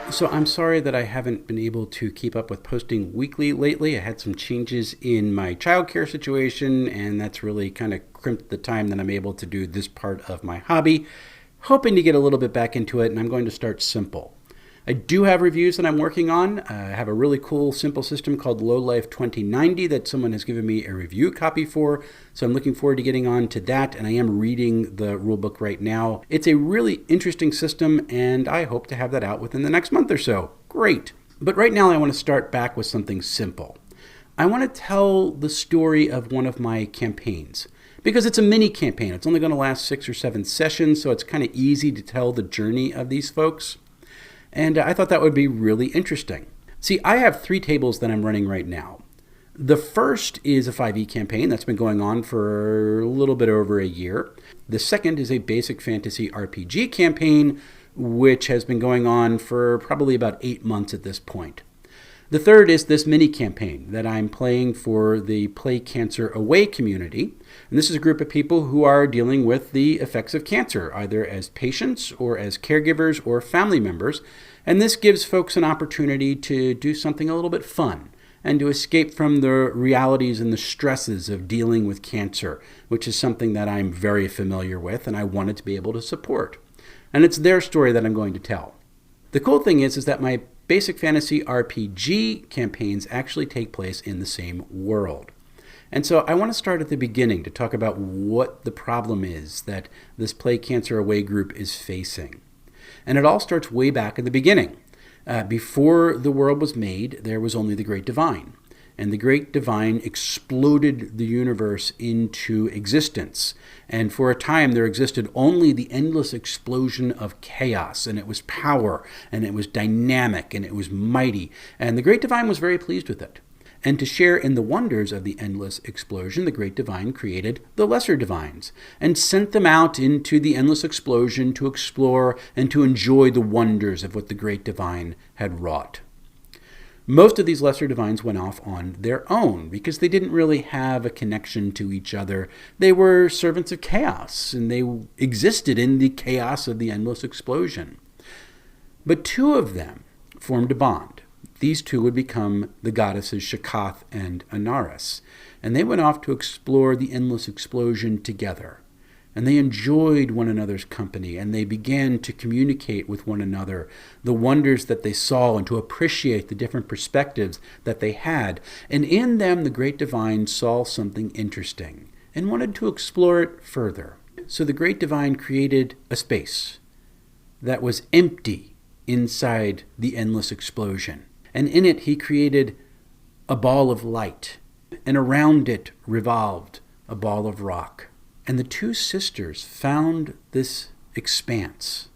So I'm sorry that I haven't been able to keep up with posting weekly lately. I had some changes in my childcare situation, and that's really kind of crimped the time that I'm able to do this part of my hobby. Hoping to get a little bit back into it, and I'm going to start simple. I do have reviews that I'm working on. I have a really cool, simple system called Lowlife 2090 that someone has given me a review copy for. So I'm looking forward to getting on to that, and I am reading the rulebook right now. It's a really interesting system, and I hope to have that out within the next month or so. Great. But right now I want to start back with something simple. I want to tell the story of one of my campaigns, because it's a mini campaign. It's only going to last 6 or 7 sessions, so it's kind of easy to tell the journey of these folks. And I thought that would be really interesting. See, I have 3 tables that I'm running right now. The first is a 5e campaign that's been going on for a little bit over a year. The second is a basic fantasy RPG campaign, which has been going on for probably about 8 months at this point. The third is this mini campaign that I'm playing for the Play Cancer Away community. And this is a group of people who are dealing with the effects of cancer, either as patients or as caregivers or family members. And this gives folks an opportunity to do something a little bit fun and to escape from the realities and the stresses of dealing with cancer, which is something that I'm very familiar with and I wanted to be able to support. And it's their story that I'm going to tell. The cool thing is that my basic fantasy RPG campaigns actually take place in the same world. And so I want to start at the beginning to talk about what the problem is that this Play Cancer Away group is facing. And it all starts way back in the beginning. Before the world was made, there was only the Great Divine. And the Great Divine exploded the universe into existence. And for a time, there existed only the endless explosion of chaos. And it was power, and it was dynamic, and it was mighty. And the Great Divine was very pleased with it. And to share in the wonders of the endless explosion, the Great Divine created the Lesser Divines and sent them out into the endless explosion to explore and to enjoy the wonders of what the Great Divine had wrought. Most of these Lesser Divines went off on their own because they didn't really have a connection to each other. They were servants of chaos, and they existed in the chaos of the endless explosion. But 2 of them formed a bond. These 2 would become the goddesses Shakath and Anaris, and they went off to explore the endless explosion together. And they enjoyed one another's company, and they began to communicate with one another the wonders that they saw and to appreciate the different perspectives that they had. And in them, the Great Divine saw something interesting and wanted to explore it further. So the Great Divine created a space that was empty inside the endless explosion. And in it, he created a ball of light, and around it revolved a ball of rock. And the 2 sisters found this expanse,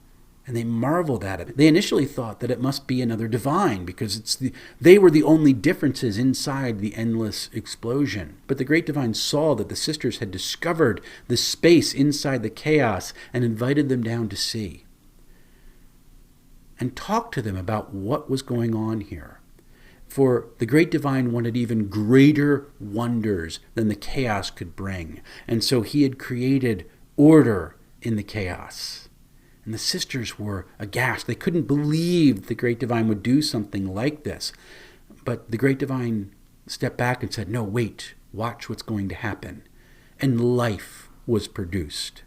and they marveled at it. They initially thought that it must be another divine because they were the only differences inside the endless explosion. But the Great Divine saw that the sisters had discovered the space inside the chaos and invited them down to see and talked to them about what was going on here. For the Great Divine wanted even greater wonders than the chaos could bring. And so he had created order in the chaos. And the sisters were aghast. They couldn't believe the Great Divine would do something like this. But the Great Divine stepped back and said, no, wait, watch what's going to happen. And life was produced.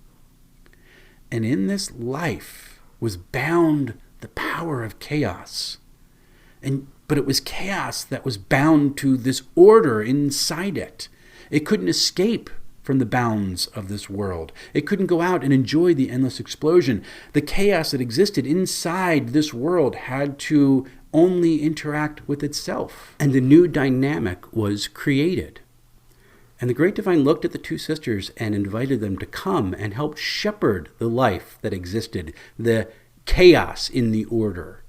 And in this life was bound the power of chaos. But it was chaos that was bound to this order inside it. It couldn't escape from the bounds of this world. It couldn't go out and enjoy the endless explosion. The chaos that existed inside this world had to only interact with itself. And a new dynamic was created. And the Great Divine looked at the 2 sisters and invited them to come and help shepherd the life that existed, the chaos in the order,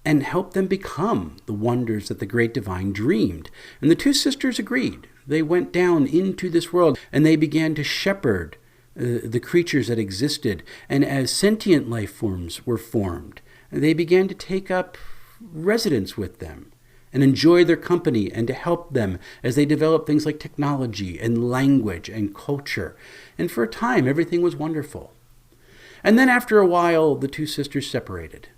and help them become the wonders that the Great Divine dreamed. And the 2 sisters agreed. They went down into this world, and they began to shepherd the creatures that existed. And as sentient life forms were formed, they began to take up residence with them and enjoy their company and to help them as they developed things like technology and language and culture. And for a time, everything was wonderful. And then after a while, the 2 sisters separated.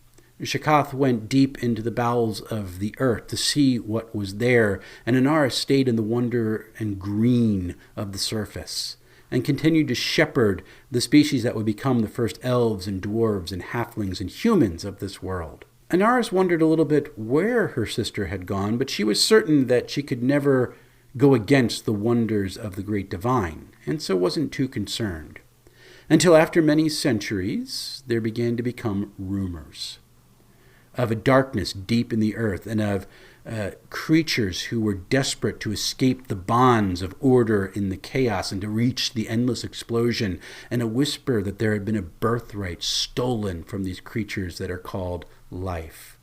Shakath went deep into the bowels of the earth to see what was there, and Inara stayed in the wonder and green of the surface, and continued to shepherd the species that would become the first elves and dwarves and halflings and humans of this world. Inaris wondered a little bit where her sister had gone, but she was certain that she could never go against the wonders of the great divine, and so wasn't too concerned. Until after many centuries, there began to become rumors of a darkness deep in the earth, and of creatures who were desperate to escape the bonds of order in the chaos and to reach the endless explosion, and a whisper that there had been a birthright stolen from these creatures that are called life.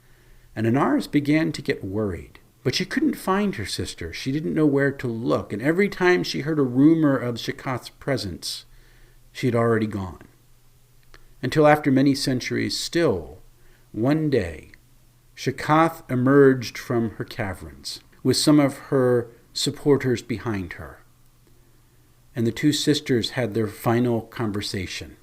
And Inaris began to get worried. But she couldn't find her sister. She didn't know where to look, and every time she heard a rumor of Shakath's presence, she had already gone. Until after many centuries still, one day, Shakath emerged from her caverns with some of her supporters behind her. And the two sisters had their final conversation.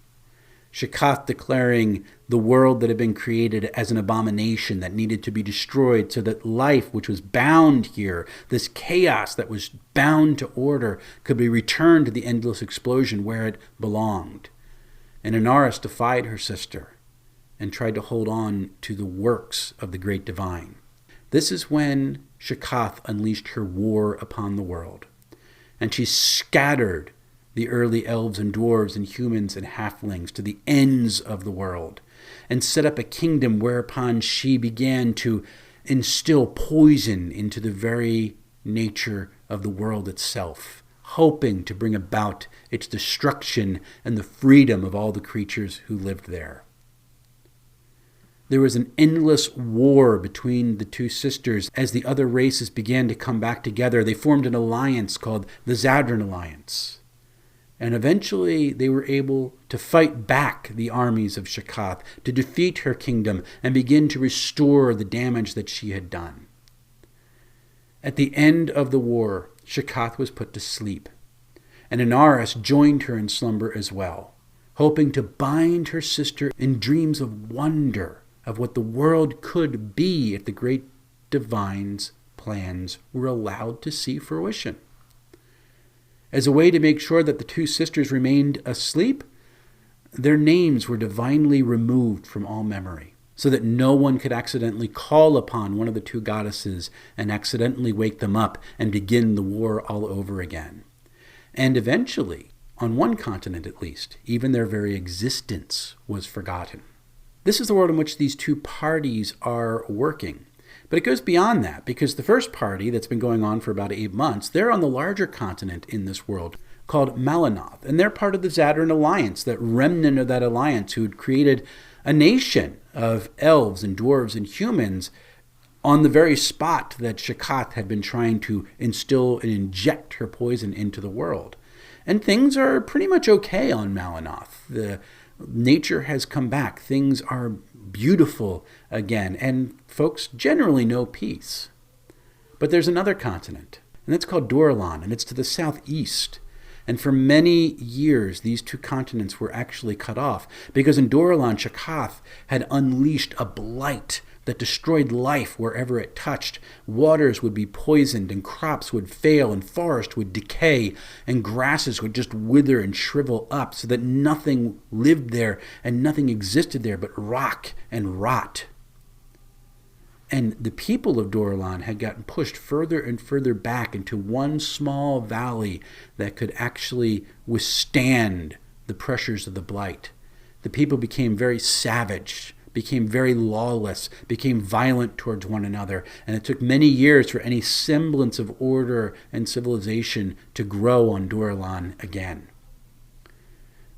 Shakath declaring the world that had been created as an abomination that needed to be destroyed so that life, which was bound here, this chaos that was bound to order, could be returned to the endless explosion where it belonged. And Inaris defied her sister and tried to hold on to the works of the great divine. This is when Shakath unleashed her war upon the world, and she scattered the early elves and dwarves and humans and halflings to the ends of the world, and set up a kingdom whereupon she began to instill poison into the very nature of the world itself, hoping to bring about its destruction and the freedom of all the creatures who lived there. There was an endless war between the two sisters. As the other races began to come back together, they formed an alliance called the Zadran Alliance. And eventually they were able to fight back the armies of Shakath, to defeat her kingdom and begin to restore the damage that she had done. At the end of the war, Shakath was put to sleep, and Inaris joined her in slumber as well, hoping to bind her sister in dreams of wonder of what the world could be if the great divine's plans were allowed to see fruition. As a way to make sure that the two sisters remained asleep, their names were divinely removed from all memory, so that no one could accidentally call upon one of the two goddesses and accidentally wake them up and begin the war all over again. And eventually, on one continent at least, even their very existence was forgotten. This is the world in which these two parties are working. But it goes beyond that, because the first party that's been going on for about 8 months, they're on the larger continent in this world called Malanoth, and they're part of the Zadran Alliance, that remnant of that alliance who had created a nation of elves and dwarves and humans on the very spot that Shakath had been trying to instill and inject her poison into the world. And things are pretty much okay on Malanoth. The nature has come back. Things are beautiful again, and folks generally know peace. But there's another continent, and it's called Duralan, and it's to the southeast. And for many years, these two continents were actually cut off, because in Duralan, Shakath had unleashed a blight that destroyed life wherever it touched. Waters would be poisoned, and crops would fail, and forest would decay, and grasses would just wither and shrivel up, so that nothing lived there and nothing existed there but rock and rot. And the people of Duralan had gotten pushed further and further back into one small valley that could actually withstand the pressures of the blight. The people became very savage, became very lawless, became violent towards one another, and it took many years for any semblance of order and civilization to grow on Duralan again.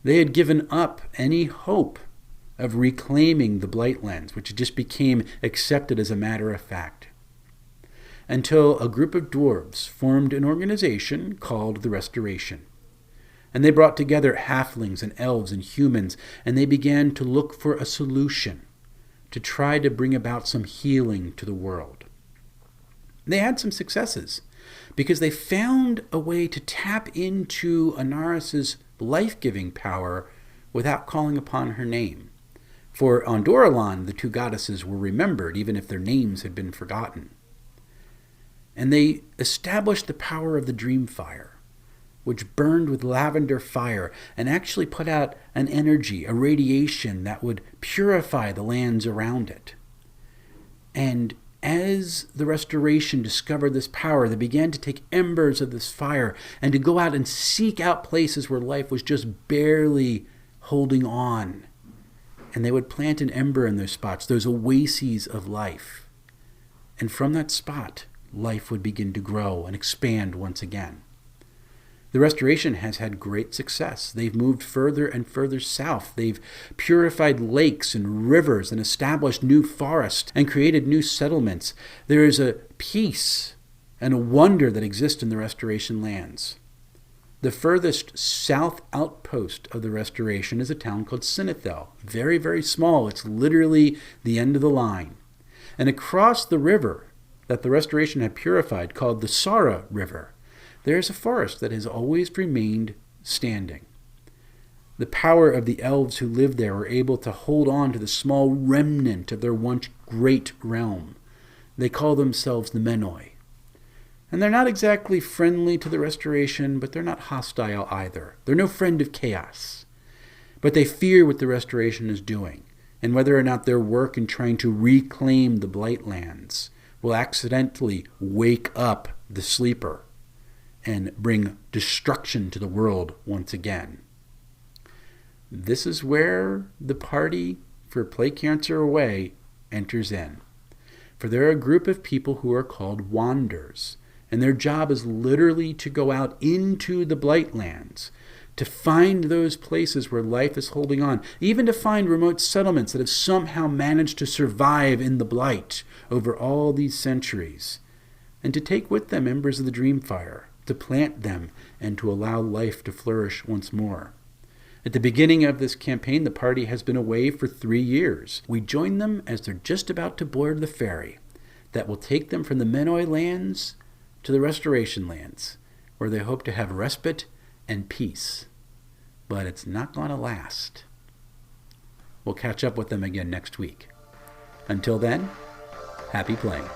They had given up any hope of reclaiming the Blightlands, which just became accepted as a matter of fact, until a group of dwarves formed an organization called the Restoration. And they brought together halflings and elves and humans, and they began to look for a solution to try to bring about some healing to the world. They had some successes, because they found a way to tap into Inaris's life-giving power without calling upon her name. For on Dorolan, the two goddesses were remembered, even if their names had been forgotten. And they established the power of the dream fire, which burned with lavender fire and actually put out an energy, a radiation that would purify the lands around it. And as the Restoration discovered this power, they began to take embers of this fire and to go out and seek out places where life was just barely holding on. And they would plant an ember in those spots, those oases of life. And from that spot, life would begin to grow and expand once again. The Restoration has had great success. They've moved further and further south. They've purified lakes and rivers and established new forests and created new settlements. There is a peace and a wonder that exists in the Restoration lands. The furthest south outpost of the Restoration is a town called Sinethel. Very, very small. It's literally the end of the line. And across the river that the Restoration had purified, called the Sara River, there is a forest that has always remained standing. The power of the elves who lived there were able to hold on to the small remnant of their once great realm. They call themselves the Menoi. And they're not exactly friendly to the Restoration, but they're not hostile either. They're no friend of chaos. But they fear what the Restoration is doing, and whether or not their work in trying to reclaim the Blightlands will accidentally wake up the sleeper and bring destruction to the world once again. This is where the party for Plague Cancer Away enters in. For there are a group of people who are called Wanders, and their job is literally to go out into the Blightlands, to find those places where life is holding on, even to find remote settlements that have somehow managed to survive in the Blight over all these centuries, and to take with them embers of the dream fire, to plant them, and to allow life to flourish once more. At the beginning of this campaign, the party has been away for 3 years. We join them as they're just about to board the ferry that will take them from the Menoi lands to the Restoration lands, where they hope to have respite and peace. But it's not going to last. We'll catch up with them again next week. Until then, happy playing.